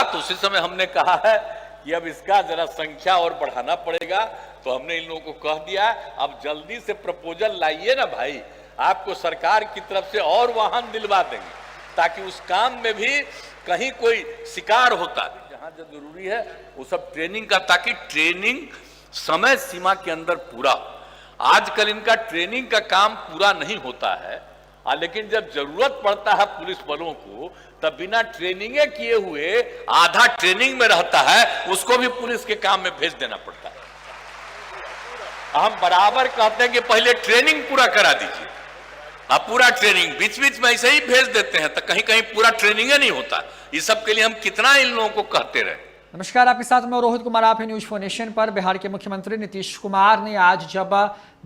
तो उसी समय हमने कहा है कि अब इसका जरा संख्या और बढ़ाना पड़ेगा। तो हमने इन लोगों को कह दिया अब जल्दी से प्रपोजल लाइए ना भाई, आपको सरकार की तरफ से और वाहन दिलवा देंगे, ताकि उस काम में भी कहीं कोई शिकार होता, जहां जो जरूरी है वो सब ट्रेनिंग का, ताकि ट्रेनिंग समय सीमा के अंदर पूरा। आजकल इनका ट्रेनिंग का काम पूरा नहीं होता है, लेकिन जब जरूरत पड़ता है पुलिस बलों को, तब बिना ट्रेनिंग किए हुए आधा ट्रेनिंग में रहता है, उसको भी पुलिस के काम में भेज देना पड़ता है। हम बराबर कहते हैं कि पहले ट्रेनिंग पूरा करा दीजिए। अब पूरा ट्रेनिंग बीच बीच में ऐसे ही भेज देते हैं, तो कहीं कहीं पूरा ट्रेनिंग नहीं होता। इस सब के लिए हम कितना इन लोगों को कहते रहे। नमस्कार, आपके साथ मैं रोहित कुमार, आप है न्यूज फोनेशन पर। बिहार के मुख्यमंत्री नीतीश कुमार ने आज जब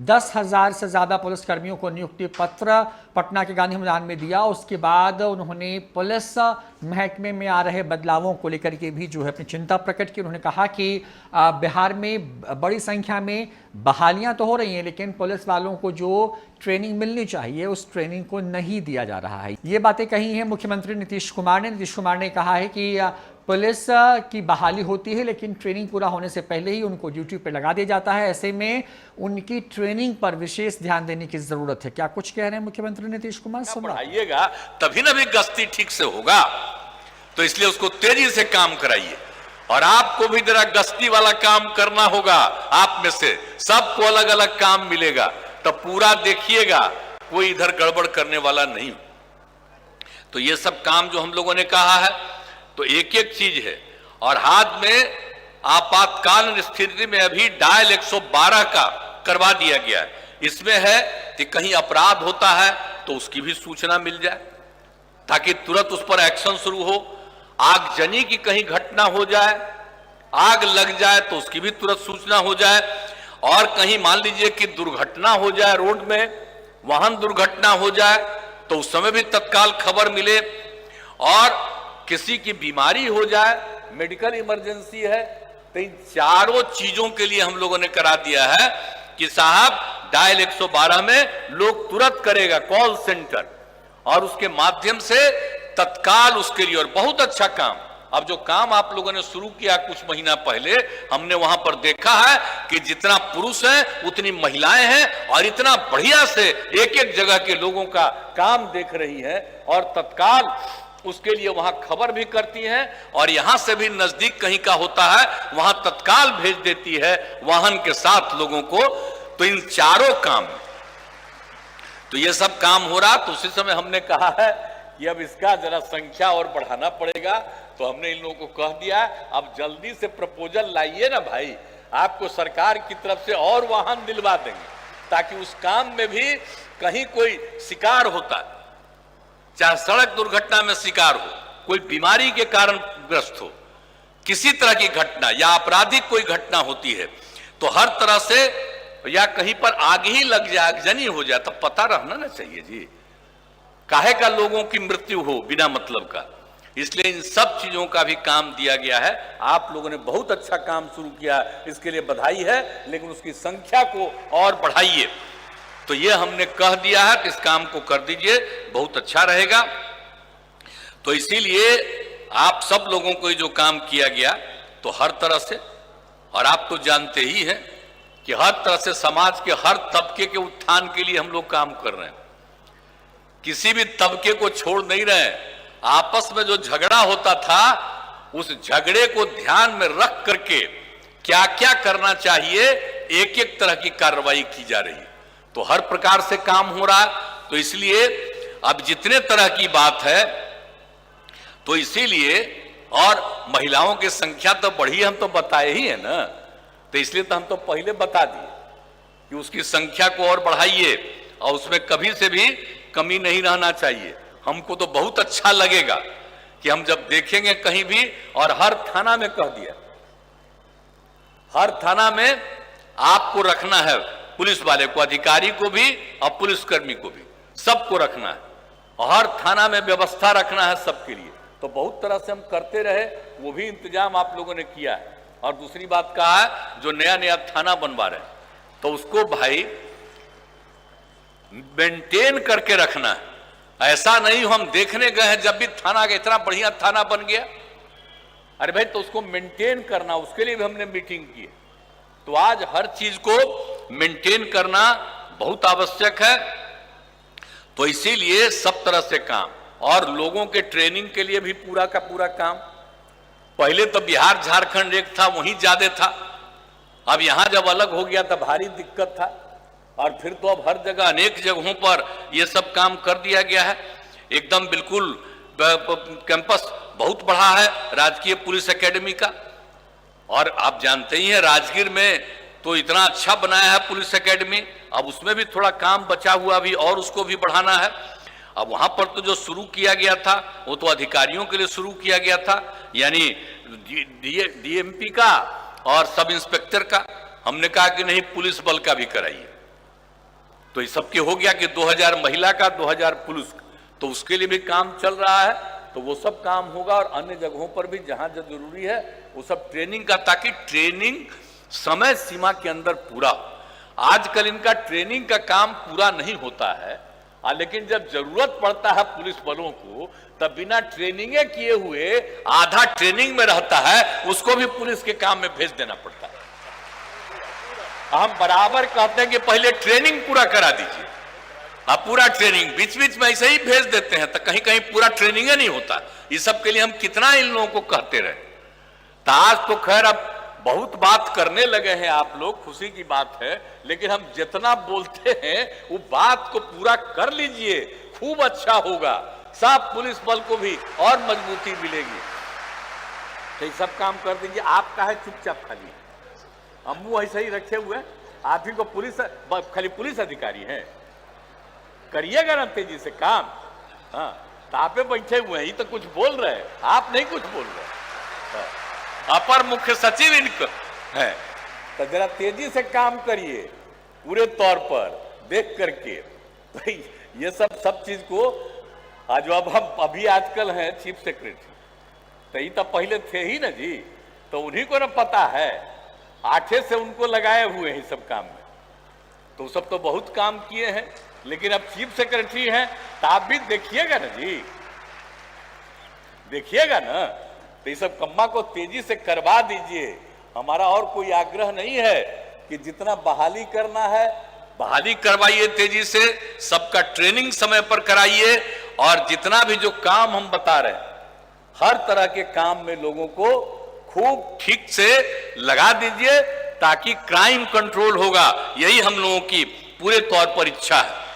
10,000 से ज्यादा पुलिसकर्मियों को नियुक्ति पत्र पटना के गांधी मैदान में दिया, उसके बाद उन्होंने पुलिस महकमे में आ रहे बदलावों को लेकर के भी जो है अपनी चिंता प्रकट की। उन्होंने कहा कि बिहार में बड़ी संख्या में बहालियां तो हो रही हैं, लेकिन पुलिस वालों को जो ट्रेनिंग मिलनी चाहिए उस ट्रेनिंग को नहीं दिया जा रहा है। ये बातें कही हैं मुख्यमंत्री नीतीश कुमार ने। नीतीश कुमार ने कहा है कि पुलिस की बहाली होती है, लेकिन ट्रेनिंग पूरा होने से पहले ही उनको ड्यूटी पर लगा दिया जाता है। ऐसे में उनकी ट्रेनिंग पर विशेष ध्यान देने की जरूरत है। क्या कुछ कह रहे हैं मुख्यमंत्री नीतीश कुमार? बढ़ाइएगा तभी ना भी गश्ती ठीक से होगा, तो इसलिए उसको तेजी से काम कराइए। और आपको भी जरा गश्ती वाला काम करना होगा। आप में से सबको अलग अलग काम मिलेगा, तो पूरा देखिएगा, कोई इधर गड़बड़ करने वाला नहीं। तो ये सब काम जो हम लोगों ने कहा है, तो एक एक चीज है। और हाथ में आपातकालीन स्थिति में अभी डायल 112 का करवा दिया गया है। इसमें है कि कहीं अपराध होता है तो उसकी भी सूचना मिल जाए, ताकि तुरंत उस पर एक्शन शुरू हो। आगजनी की कहीं घटना हो जाए, आग लग जाए तो उसकी भी तुरंत सूचना हो जाए। और कहीं मान लीजिए कि दुर्घटना हो जाए, रोड में वाहन दुर्घटना हो जाए, तो उस समय भी तत्काल खबर मिले। और किसी की बीमारी हो जाए, मेडिकल इमरजेंसी है, तो इन चारों चीजों के लिए हम लोगों ने करा दिया है कि साहब डायल 112 में लोग तुरंत करेगा कॉल सेंटर, और उसके माध्यम से तत्काल उसके लिए। और बहुत अच्छा काम, अब जो काम आप लोगों ने शुरू किया कुछ महीना पहले, हमने वहां पर देखा है कि जितना पुरुष है उतनी महिलाएं हैं, और इतना बढ़िया से एक एक जगह के लोगों का काम देख रही है, और तत्काल उसके लिए वहां खबर भी करती हैं। और यहां से भी नजदीक कहीं का होता है, वहां तत्काल भेज देती है वाहन के साथ लोगों को। तो इन चारों काम, तो ये सब काम हो रहा। तो उसी समय हमने कहा है कि अब इसका जरा संख्या और बढ़ाना पड़ेगा। तो हमने इन लोगों को कह दिया अब जल्दी से प्रपोजल लाइए ना भाई, आपको सरकार की तरफ से और वाहन दिलवा देंगे, ताकि उस काम में भी कहीं कोई शिकार होता, चाहे सड़क दुर्घटना में शिकार हो, कोई बीमारी के कारण ग्रस्त हो, किसी तरह की घटना या आपराधिक कोई घटना होती है, तो हर तरह से, या कहीं पर आग ही लग जाए, आगजनी हो जाए, तो पता रहना ना चाहिए जी, काहे का लोगों की मृत्यु हो बिना मतलब का। इसलिए इन सब चीजों का भी काम दिया गया है। आप लोगों ने बहुत अच्छा काम शुरू किया, इसके लिए बधाई है, लेकिन उसकी संख्या को और बढ़ाइए। तो ये हमने कह दिया है कि इस काम को कर दीजिए, बहुत अच्छा रहेगा। तो इसीलिए आप सब लोगों को जो काम किया गया, तो हर तरह से, और आप तो जानते ही हैं कि हर तरह से समाज के हर तबके के उत्थान के लिए हम लोग काम कर रहे हैं। किसी भी तबके को छोड़ नहीं रहे। आपस में जो झगड़ा होता था, उस झगड़े को ध्यान में रख करके क्या क्या करना चाहिए, एक एक तरह की कार्रवाई की जा रही है। तो हर प्रकार से काम हो रहा है। तो इसलिए अब जितने तरह की बात है, तो इसीलिए, और महिलाओं की संख्या तो बढ़ी, हम तो बताए ही है ना, तो इसलिए तो हम तो पहले बता दिए कि उसकी संख्या को और बढ़ाइए, और उसमें कभी से भी कमी नहीं रहना चाहिए। हमको तो बहुत अच्छा लगेगा कि हम जब देखेंगे कहीं भी, और हर थाना में कह दिया, हर थाना में आपको रखना है, पुलिस वाले को, अधिकारी को भी और पुलिसकर्मी को भी, सबको रखना है, और हर थाना में व्यवस्था रखना है सबके लिए। तो बहुत तरह से हम करते रहे, वो भी इंतजाम आप लोगों ने किया है। और दूसरी बात कहा है, जो नया नया थाना बनवा रहे हैं, तो उसको भाई मेंटेन करके रखना है। ऐसा नहीं हम देखने गए हैं जब भी थाना का इतना बढ़िया थाना बन गया, अरे भाई तो उसको मेंटेन करना, उसके लिए भी हमने मीटिंग की है। तो आज हर चीज को मेंटेन करना बहुत आवश्यक है। तो इसीलिए सब तरह से काम, और लोगों के ट्रेनिंग के लिए भी पूरा का पूरा काम। पहले तो बिहार झारखंड एक था, वहीं ज्यादा था। अब यहां जब अलग हो गया तो भारी दिक्कत था, और फिर तो अब हर जगह अनेक जगहों पर यह सब काम कर दिया गया है। एकदम बिल्कुल कैंपस बहुत बड़ा है राजकीय पुलिस एकेडमी का। और आप जानते ही हैं राजगीर में तो इतना अच्छा बनाया है पुलिस एकेडमी, अब उसमें भी थोड़ा काम बचा हुआ भी, और उसको भी बढ़ाना है। अब वहां पर तो जो शुरू किया गया था वो तो अधिकारियों के लिए शुरू किया गया था, यानी डीएमपी का और सब इंस्पेक्टर का। हमने कहा कि नहीं, पुलिस बल का भी कराइए। तो ये सबके हो गया कि 2000 महिला का, 2000 पुलिस का, तो उसके लिए भी काम चल रहा है। तो वो सब काम होगा, और अन्य जगहों पर भी जहां जो जरूरी है वो सब ट्रेनिंग का, ताकि ट्रेनिंग समय सीमा के अंदर पूरा हो। आजकल इनका ट्रेनिंग का काम पूरा नहीं होता है, लेकिन जब जरूरत पड़ता है पुलिस बलों को, तब बिना ट्रेनिंग किए हुए आधा ट्रेनिंग में रहता है, उसको भी पुलिस के काम में भेज देना पड़ता है। हम बराबर कहते हैं कि पहले ट्रेनिंग पूरा करा दीजिए। आप पूरा ट्रेनिंग बीच बीच में ऐसे ही भेज देते हैं, तो कहीं कहीं पूरा ट्रेनिंग नहीं होता। इस सब के लिए हम कितना इन लोगों को कहते रहे। तो आज तो खैर अब बहुत बात करने लगे हैं आप लोग, खुशी की बात है, लेकिन हम जितना बोलते हैं वो बात को पूरा कर लीजिए, खूब अच्छा होगा। सब पुलिस बल को भी और मजबूती मिलेगी। तो ये सब काम कर दीजिए। आपका है चुपचाप खाली, हम मुंह ऐसे ही रखे हुए, आप ही को पुलिस खाली पुलिस अधिकारी हैं, करिएगा ना तेजी से काम। हाँ, तो आप बैठे हुए हैं, ही तो कुछ बोल रहे हैं, आप नहीं कुछ बोल रहे। अपर मुख्य सचिव इनको है, तो जरा तेजी से काम करिए पूरे तौर पर देख करके। भाई ये सब चीज को आज अब हम अभी आजकल हैं चीफ सेक्रेटरी, तो ये तो पहले थे ही ना जी, तो उन्हीं को ना पता है, आठे से उनको लगाए हुए हैं सब काम में। तो सब तो बहुत काम किए हैं, लेकिन अब चीफ सेक्रेटरी हैं, तो आप भी देखिएगा ना जी, देखिएगा ना। तो ये सब कम्मा को तेजी से करवा दीजिए। हमारा और कोई आग्रह नहीं है कि जितना बहाली करना है बहाली करवाइए तेजी से, सबका ट्रेनिंग समय पर कराइए, और जितना भी जो काम हम बता रहे हैं हर तरह के काम में लोगों को खूब ठीक से लगा दीजिए, ताकि क्राइम कंट्रोल होगा। यही हम लोगों की पूरे तौर पर इच्छा है।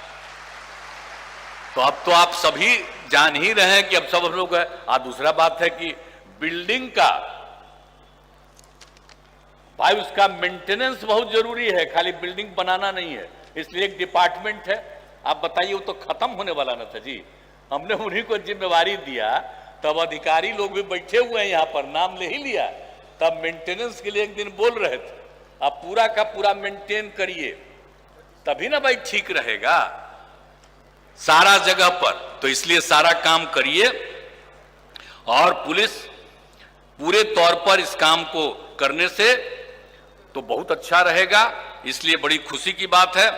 तो अब तो आप सभी जान ही रहे हैं कि अब सब लोग है। दूसरा बात है कि बिल्डिंग का भाई उसका मेंटेनेंस बहुत जरूरी है, खाली बिल्डिंग बनाना नहीं है। इसलिए एक डिपार्टमेंट है, आप बताइए, वो तो खत्म होने वाला ना था जी, हमने उन्हीं को जिम्मेवारी दिया। तब अधिकारी लोग भी बैठे हुए हैं यहाँ पर, नाम ले ही लिया। तब मेंटेनेंस के लिए एक दिन बोल रहे थे, आप पूरा का पूरा मेंटेन करिए, तभी ना भाई ठीक रहेगा सारा जगह पर। तो इसलिए सारा काम करिए, और पुलिस पूरे तौर पर इस काम को करने से तो बहुत अच्छा रहेगा। इसलिए बड़ी खुशी की बात है।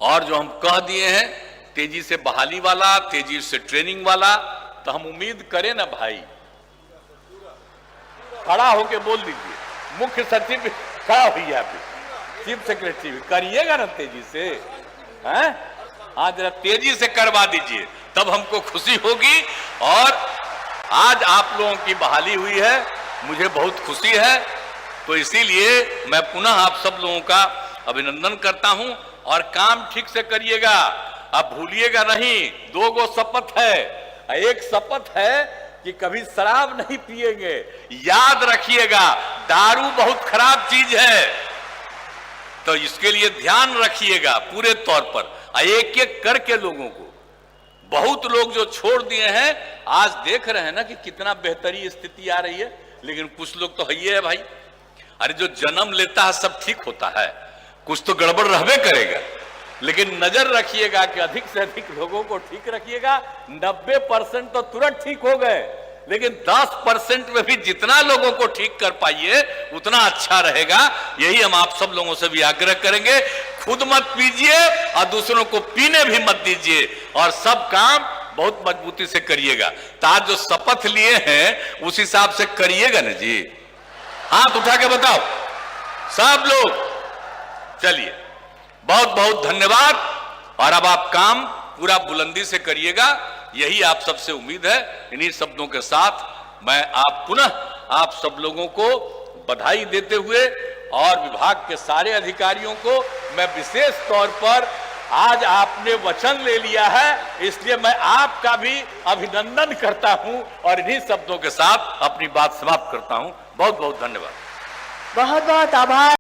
और जो हम कह दिए हैं तेजी से बहाली वाला, तेजी से ट्रेनिंग वाला, तो हम उम्मीद करें ना भाई, खड़ा होके बोल दीजिए, मुख्य सचिव खड़ा होइए, आप चीफ सेक्रेटरी भी करिएगा ना तेजी से, हैं? हाँ, जरा तेजी से करवा दीजिए, तब हमको खुशी होगी। और आज आप लोगों की बहाली हुई है, मुझे बहुत खुशी है। तो इसीलिए मैं पुनः आप सब लोगों का अभिनंदन करता हूं, और काम ठीक से करिएगा। अब भूलिएगा नहीं, 2 गो शपथ है। एक शपथ है कि कभी शराब नहीं पिएंगे। याद रखिएगा, दारू बहुत खराब चीज है, तो इसके लिए ध्यान रखिएगा पूरे तौर पर। एक एक करके लोगों को, बहुत लोग जो छोड़ दिए हैं, आज देख रहे हैं ना कि कितना बेहतरी स्थिति आ रही है। लेकिन कुछ लोग तो है ही है भाई, अरे जो जन्म लेता है सब ठीक होता है, कुछ तो गड़बड़ रहबे करेगा। लेकिन नजर रखिएगा कि अधिक से अधिक लोगों को ठीक रखिएगा। 90% तो तुरंत ठीक हो गए, लेकिन 10% में भी जितना लोगों को ठीक कर पाइए उतना अच्छा रहेगा। यही हम आप सब लोगों से भी आग्रह करेंगे। खुद मत पीजिए और दूसरों को पीने भी मत दीजिए, और सब काम बहुत मजबूती से करिएगा। तो आज जो शपथ लिए हैं उस हिसाब से करिएगा ना जी। हाथ उठा के बताओ सब लोग। चलिए, बहुत बहुत धन्यवाद। और अब आप काम पूरा बुलंदी से करिएगा, यही आप सबसे उम्मीद है। इन्हीं शब्दों के साथ मैं आप सब लोगों को बधाई देते हुए और विभाग के सारे अधिकारियों को मैं विशेष तौर पर, आज आपने वचन ले लिया है इसलिए मैं आपका भी अभिनंदन करता हूं और इन्हीं शब्दों के साथ अपनी बात समाप्त करता हूं। बहुत बहुत धन्यवाद। बहुत बहुत आभार।